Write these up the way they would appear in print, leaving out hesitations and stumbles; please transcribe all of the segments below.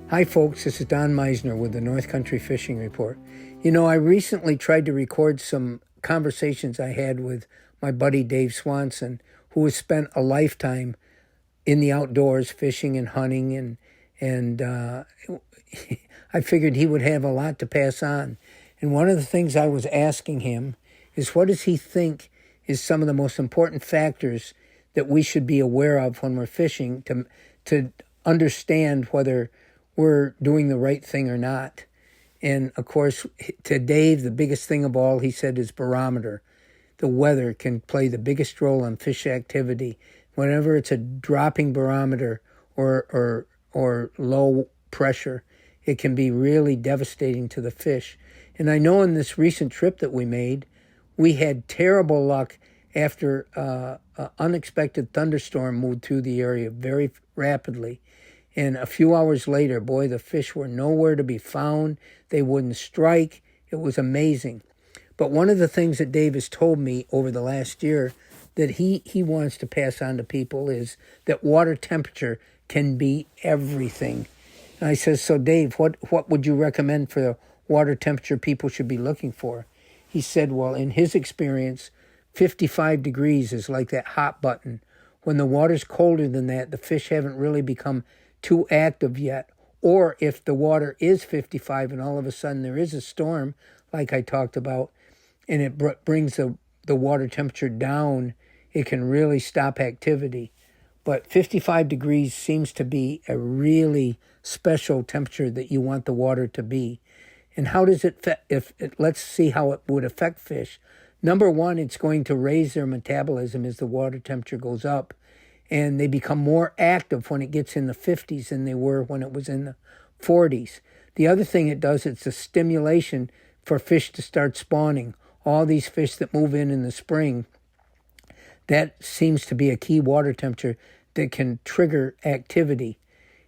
Hi folks, this is Don Meissner with the North Country Fishing Report. You know, I recently tried to record some conversations I had with my buddy Dave Swanson, who has spent a lifetime in the outdoors fishing and hunting, and I figured he would have a lot to pass on. And one of the things I was asking him is, what does he think is some of the most important factors that we should be aware of when we're fishing to understand whether we're doing the right thing or not. And of course, to Dave, the biggest thing of all, he said, is barometer. The weather can play the biggest role on fish activity. Whenever it's a dropping barometer or low pressure, it can be really devastating to the fish. And I know in this recent trip that we made, we had terrible luck after an unexpected thunderstorm moved through the area very rapidly. And a few hours later, boy, the fish were nowhere to be found. They wouldn't strike. It was amazing. But one of the things that Dave has told me over the last year that he wants to pass on to people is that water temperature can be everything. And I said, so Dave, what would you recommend for the water temperature people should be looking for? He said, well, in his experience, 55 degrees is like that hot button. When the water's colder than that, the fish haven't really become too active yet. Or if the water is 55 and all of a sudden there is a storm, like I talked about, and it brings the water temperature down, it can really stop activity. But 55 degrees seems to be a really special temperature that you want the water to be. And how does it, let's see how it would affect fish. Number one, it's going to raise their metabolism as the water temperature goes up. And they become more active when it gets in the 50s than they were when it was in the 40s. The other thing it does, it's a stimulation for fish to start spawning. All these fish that move in the spring, that seems to be a key water temperature that can trigger activity.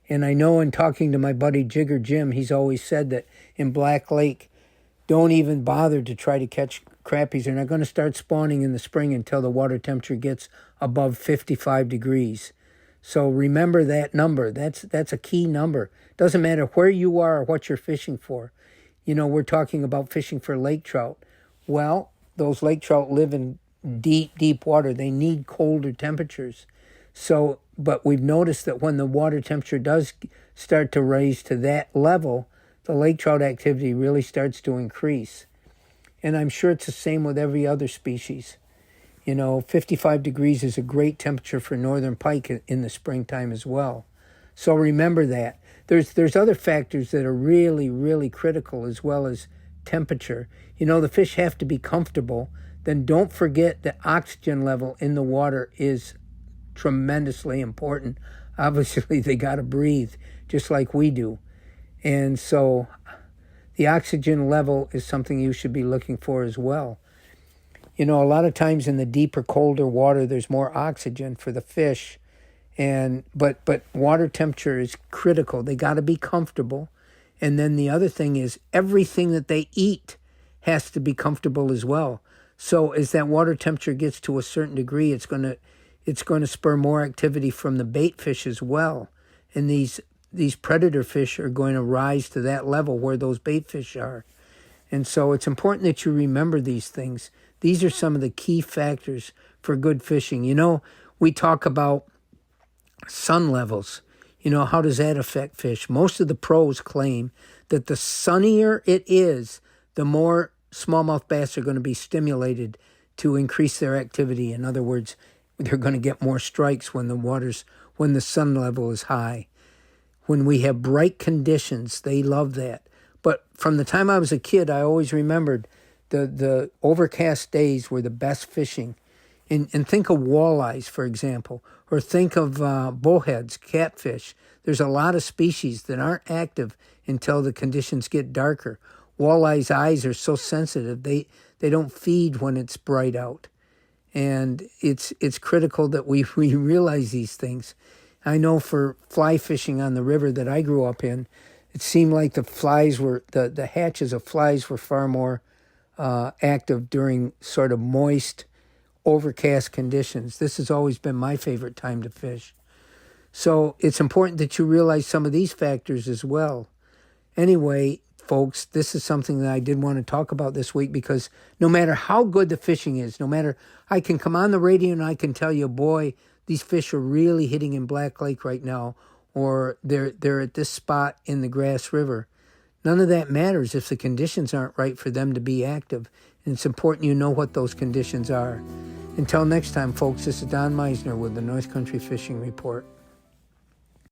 And I know in talking to my buddy Jigger Jim, he's always said that in Black Lake, don't even bother to try to catch crappies. They're not going to start spawning in the spring until the water temperature gets above 55 degrees. So remember that number. That's a key number. Doesn't matter where you are or what you're fishing for. You know, we're talking about fishing for lake trout. Well, those lake trout live in deep, deep water. They need colder temperatures. So, but we've noticed that when the water temperature does start to raise to that level, the lake trout activity really starts to increase. And I'm sure it's the same with every other species. You know, 55 degrees is a great temperature for northern pike in the springtime as well. So remember that. There's other factors that are really, really critical as well as temperature. You know, the fish have to be comfortable. Then don't forget the oxygen level in the water is tremendously important. Obviously, they got to breathe just like we do. And so the oxygen level is something you should be looking for as well. You know, a lot of times in the deeper, colder water, there's more oxygen for the fish. But water temperature is critical. They got to be comfortable. And then the other thing is everything that they eat has to be comfortable as well. So as that water temperature gets to a certain degree, it's going to spur more activity from the bait fish as well. And these predator fish are going to rise to that level where those bait fish are. And so it's important that you remember these things. These are some of the key factors for good fishing. You know, we talk about sun levels. You know, how does that affect fish? Most of the pros claim that the sunnier it is, the more smallmouth bass are going to be stimulated to increase their activity. In other words, they're going to get more strikes when the sun level is high. When we have bright conditions, they love that. But from the time I was a kid, I always remembered the overcast days were the best fishing. And think of walleyes, for example, or think of bullheads, catfish. There's a lot of species that aren't active until the conditions get darker. Walleyes' eyes are so sensitive, they don't feed when it's bright out. And it's critical that we realize these things. I know for fly fishing on the river that I grew up in, it seemed like the hatches of flies were far more active during sort of moist, overcast conditions. This has always been my favorite time to fish. So it's important that you realize some of these factors as well. Anyway, folks, this is something that I did want to talk about this week because no matter how good the fishing is, no matter, I can come on the radio and I can tell you, boy, these fish are really hitting in Black Lake right now, or they're at this spot in the Grass River. None of that matters if the conditions aren't right for them to be active. And it's important you know what those conditions are. Until next time, folks, this is Don Meissner with the North Country Fishing Report.